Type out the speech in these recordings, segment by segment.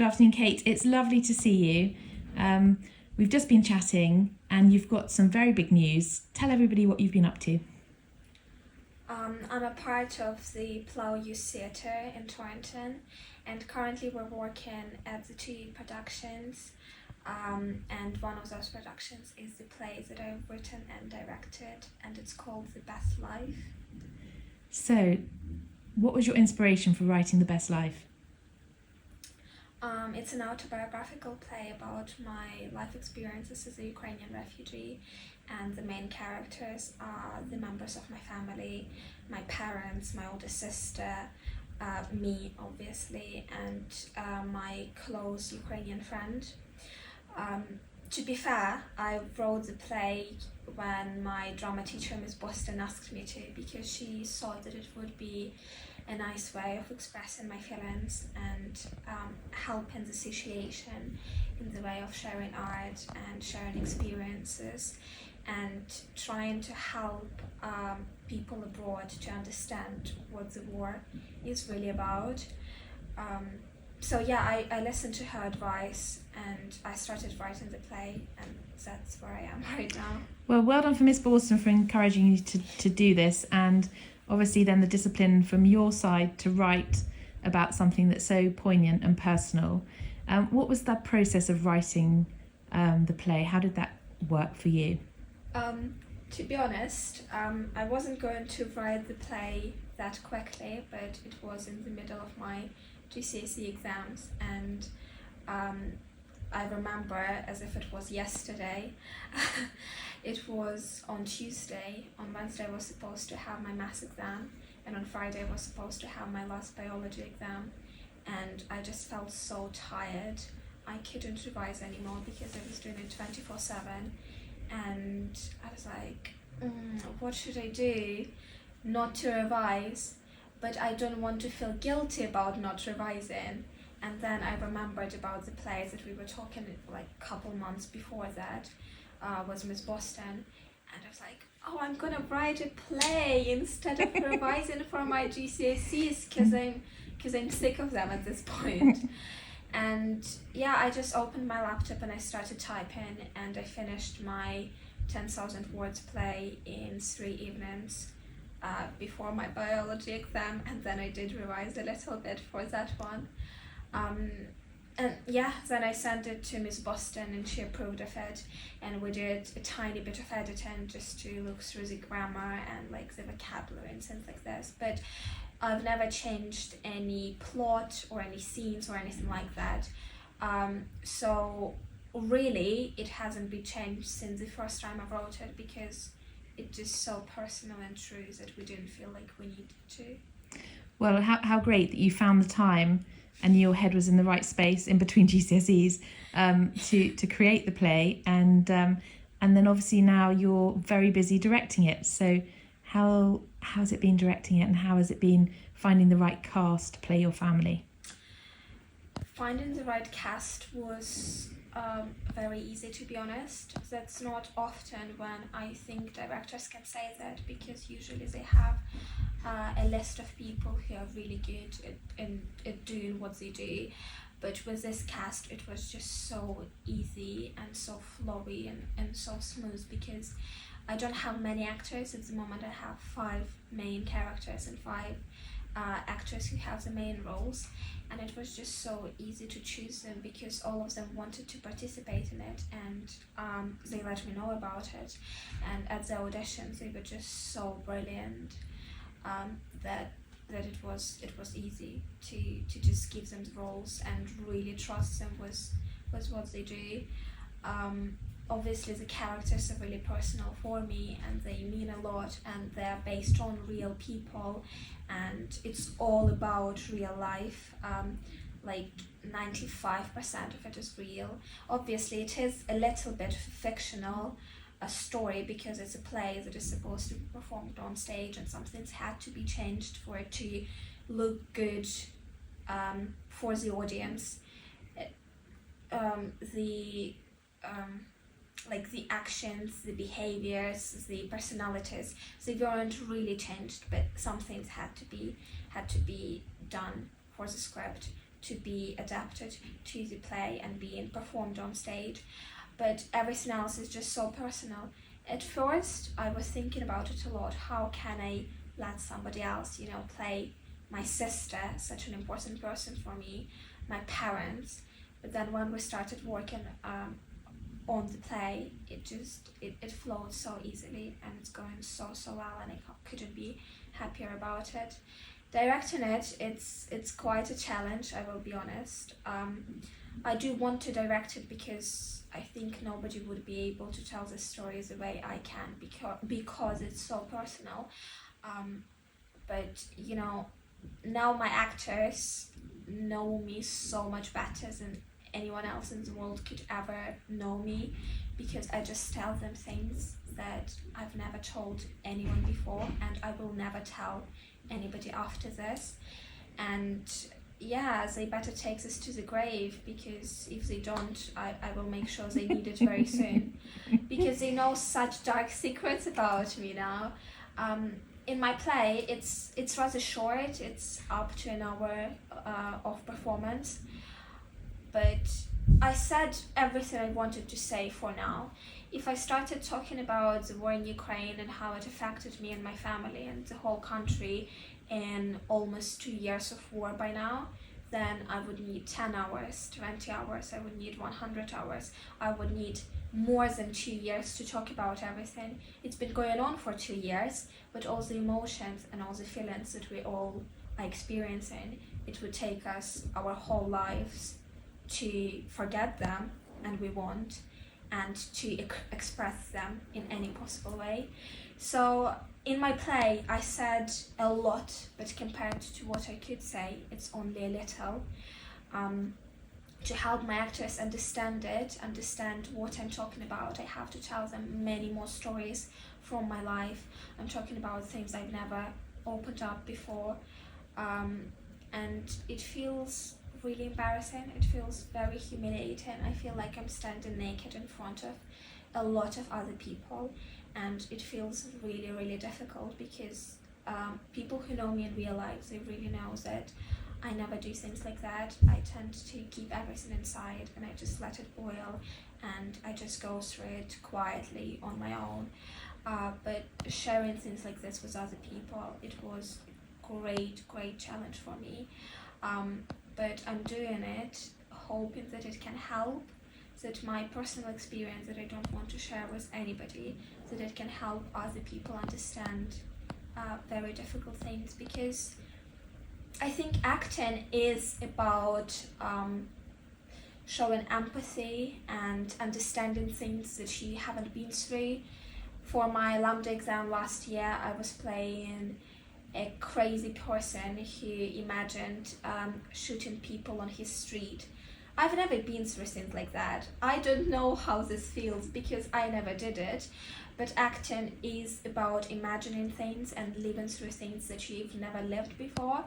Good afternoon, Kate. It's lovely to see you. We've just been chatting and you've got some very big news. Tell everybody what you've been up to. I'm a part of the Plough Youth Theatre in Toronto, and currently we're working at the two productions, and one of those productions is the play that I've written and directed, and it's called The Best Life. So, what was your inspiration for writing The Best Life? It's an autobiographical play about my life experiences as a Ukrainian refugee, and the main characters are the members of my family, my parents, my older sister, me obviously, and my close Ukrainian friend. To be fair, I wrote the play when my drama teacher, Miss Boston, asked me to, because she thought that it would be a nice way of expressing my feelings and helping the situation in the way of sharing art and sharing experiences and trying to help people abroad to understand what the war is really about. So yeah, I listened to her advice and I started writing the play, and that's where I am right now. Well done for Miss Boston for encouraging you to do this, and obviously then the discipline from your side to write about something that's so poignant and personal. What was that process of writing the play? How did that work for you? To be honest, I wasn't going to write the play that quickly, but it was in the middle of my GCSE exams, and I remember as if it was yesterday. It was on Tuesday. On Wednesday I was supposed to have my maths exam, and on Friday I was supposed to have my last biology exam, and I just felt so tired. I couldn't revise anymore because I was doing it 24/7, and I was like, what should I do not to revise, but I don't want to feel guilty about not revising. And then I remembered about the plays that we were talking like a couple months before that, was Miss Boston, and I was like, oh, I'm gonna write a play instead of revising for my GCSEs because I'm sick of them at this point. And yeah, I just opened my laptop and I started typing, and I finished my 10,000 words play in 3 evenings before my biology exam, and then I did revise a little bit for that one. And yeah, then I sent it to Miss Boston and she approved of it, and we did a tiny bit of editing just to look through the grammar and like the vocabulary and things like this, but I've never changed any plot or any scenes or anything like that. So really it hasn't been changed since the first time I wrote it, because it's just so personal and true that we didn't feel like we needed to. Well, how great that you found the time and your head was in the right space in between GCSEs to create the play, and then obviously now you're very busy directing it. So how's it been directing it, and how has it been finding the right cast to play your family? Finding the right cast was very easy, to be honest. That's not often when I think directors can say that, because usually they have a list of people who are really good at doing what they do. But with this cast it was just so easy and so flowy and so smooth, because I don't have many actors at the moment. I have 5 main characters and 5 actors who have the main roles, and it was just so easy to choose them because all of them wanted to participate in it, and they let me know about it, and at the auditions they were just so brilliant that it was easy to just give them the roles and really trust them with what they do. Obviously the characters are really personal for me, and they mean a lot, and they're based on real people, and it's all about real life. Like 95% of it is real. Obviously it is a little bit fictional, a story, because it's a play that is supposed to be performed on stage, and some things had to be changed for it to look good for the audience. Like the actions, the behaviors, the personalities, they weren't really changed, but some things had to be done for the script to be adapted to the play and being performed on stage, but everything else is just so personal. At first, I was thinking about it a lot. How can I let somebody else, play my sister, such an important person for me, my parents? But then when we started working on the play, it flowed so easily, and it's going so well, and I couldn't be happier about it. Directing it's quite a challenge, I will be honest. I do want to direct it because I think nobody would be able to tell the story the way I can, because it's so personal. But now my actors know me so much better than anyone else in the world could ever know me, because I just tell them things that I've never told anyone before, and I will never tell anybody after this. And yeah, they better take this to the grave, because if they don't, I will make sure they need it very soon, because they know such dark secrets about me now. In my play, it's rather short. It's up to an hour of performance, but I said everything I wanted to say for now. If I started talking about the war in Ukraine and how it affected me and my family and the whole country in almost 2 years of war by now, then I would need 10 hours, 20 hours, I would need 100 hours. I would need more than 2 years to talk about everything. It's been going on for 2 years, but all the emotions and all the feelings that we all are experiencing, it would take us our whole lives to forget them, and we won't, and to express them in any possible way. So in my play, I said a lot, but compared to what I could say, it's only a little. To help my actors understand what I'm talking about, I have to tell them many more stories from my life. I'm talking about things I've never opened up before, and it feels really embarrassing. It feels very humiliating. I feel like I'm standing naked in front of a lot of other people, and it feels really, really difficult, because people who know me in real life, they really know that I never do things like that. I tend to keep everything inside, and I just let it boil, and I just go through it quietly on my own. But sharing things like this with other people, it was great challenge for me. But I'm doing it hoping that it can help, that my personal experience that I don't want to share with anybody, that it can help other people understand very difficult things, because I think acting is about showing empathy and understanding things that you haven't been through. For my Lambda exam last year, I was playing a crazy person who imagined shooting people on his street. I've never been through things like that. I don't know how this feels, because I never did it. But acting is about imagining things and living through things that you've never lived before.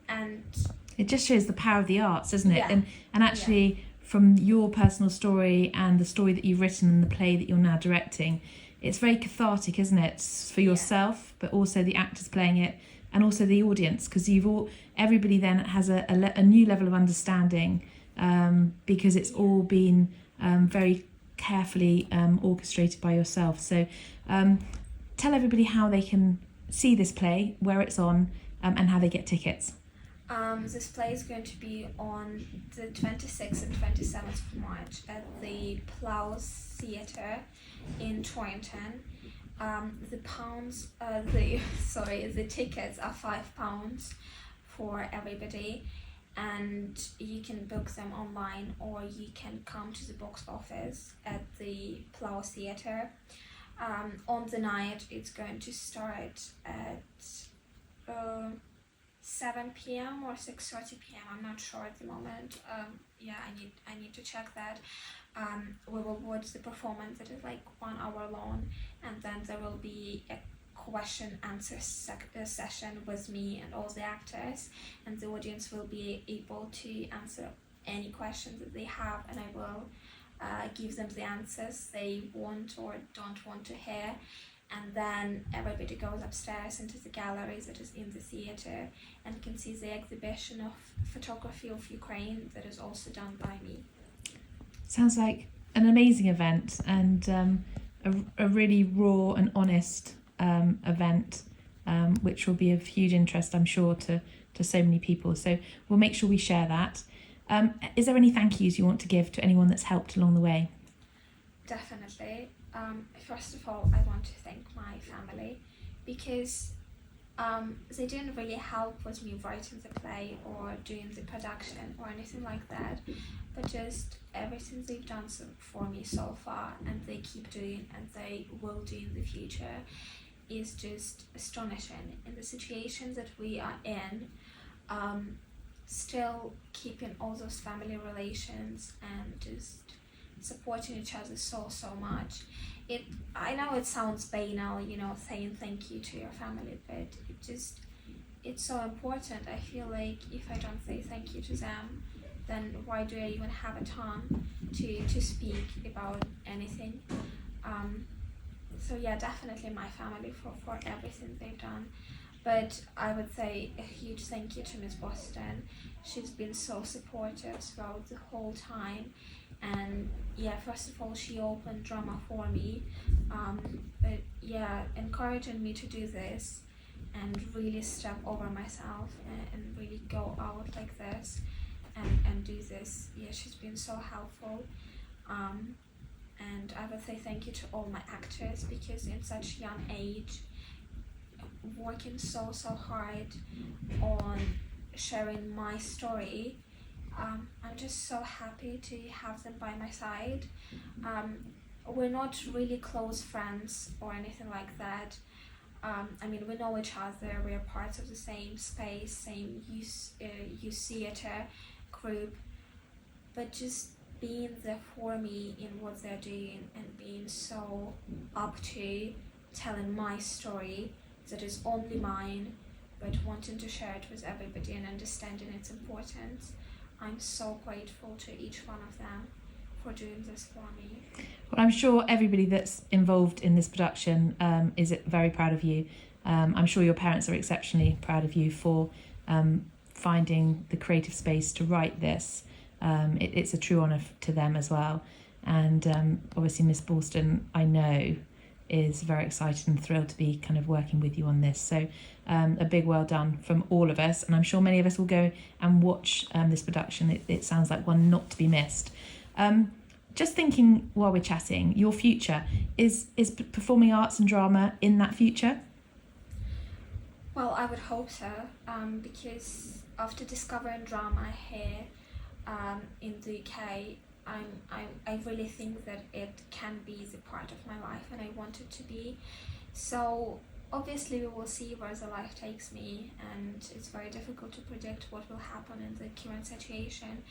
And it just shows the power of the arts, doesn't it? Yeah. And actually, from your personal story and the story that you've written and the play that you're now directing, it's very cathartic, isn't it, for yourself, but also the actors playing it, and also the audience, because everybody then has a new level of understanding, because it's all been very carefully orchestrated by yourself. So tell everybody how they can see this play, where it's on, and how they get tickets. This play is going to be on the 26th and 27th of March at the Plough Theatre in Torrington. The tickets are £5 for everybody, and you can book them online, or you can come to the box office at the Plough Theatre. On the night, it's going to start at 7 p.m. or 6:30 p.m. I'm not sure at the moment. I need to check that. We will watch the performance that is like 1 hour long, and then there will be a question answer session with me and all the actors, and the audience will be able to answer any questions that they have, and I will give them the answers they want or don't want to hear. and then everybody goes upstairs into the galleries that is in the theatre and can see the exhibition of photography of Ukraine that is also done by me. Sounds like an amazing event, and a really raw and honest event, which will be of huge interest, I'm sure, to so many people. So we'll make sure we share that. Is there any thank yous you want to give to anyone that's helped along the way? Definitely. First of all, I want to thank my family, because they didn't really help with me writing the play or doing the production or anything like that, but just everything they've done for me so far, and they keep doing and they will do in the future, is just astonishing. In the situation that we are in, still keeping all those family relations and just supporting each other so much. I know it sounds banal, saying thank you to your family, but it's so important. I feel like if I don't say thank you to them, then why do I even have a tongue to speak about anything? So yeah, definitely my family for everything they've done. But I would say a huge thank you to Miss Boston. She's been so supportive throughout the whole time. And yeah, first of all, she opened drama for me, but yeah, encouraging me to do this and really step over myself and really go out like this and do this. Yeah, she's been so helpful. And I would say thank you to all my actors, because in such young age, working so hard on sharing my story, I'm just so happy to have them by my side. We're not really close friends or anything like that. I mean, we know each other, we are parts of the same space, same youth theatre group, but just being there for me in what they're doing and being so up to telling my story that is only mine, but wanting to share it with everybody and understanding its importance. I'm so grateful to each one of them for doing this for me. Well, I'm sure everybody that's involved in this production is very proud of you. I'm sure your parents are exceptionally proud of you for finding the creative space to write this. It's a true honour to them as well. And obviously Miss Boston, I know, is very excited and thrilled to be kind of working with you on this. So a big well done from all of us, and I'm sure many of us will go and watch this production. It sounds like one not to be missed. Just thinking while we're chatting, your future, is performing arts and drama in that future? Well, I would hope so, because after discovering drama here in the UK, I really think that it can be the part of my life, and I want it to be. So obviously we will see where the life takes me, and it's very difficult to predict what will happen in the current situation.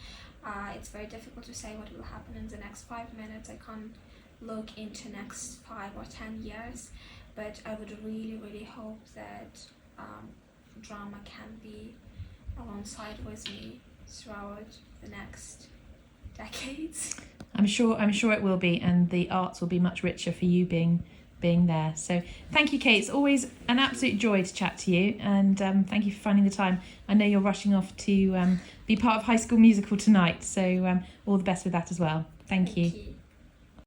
It's very difficult to say what will happen in the next 5 minutes. I can't look into next 5 or 10 years, but I would really hope that drama can be alongside with me throughout the next decades. I'm sure it will be, and the arts will be much richer for you being there. So thank you, Kate. It's always an absolute joy to chat to you, and thank you for finding the time. I know you're rushing off to be part of High School Musical tonight, so all the best with that as well. Thank you.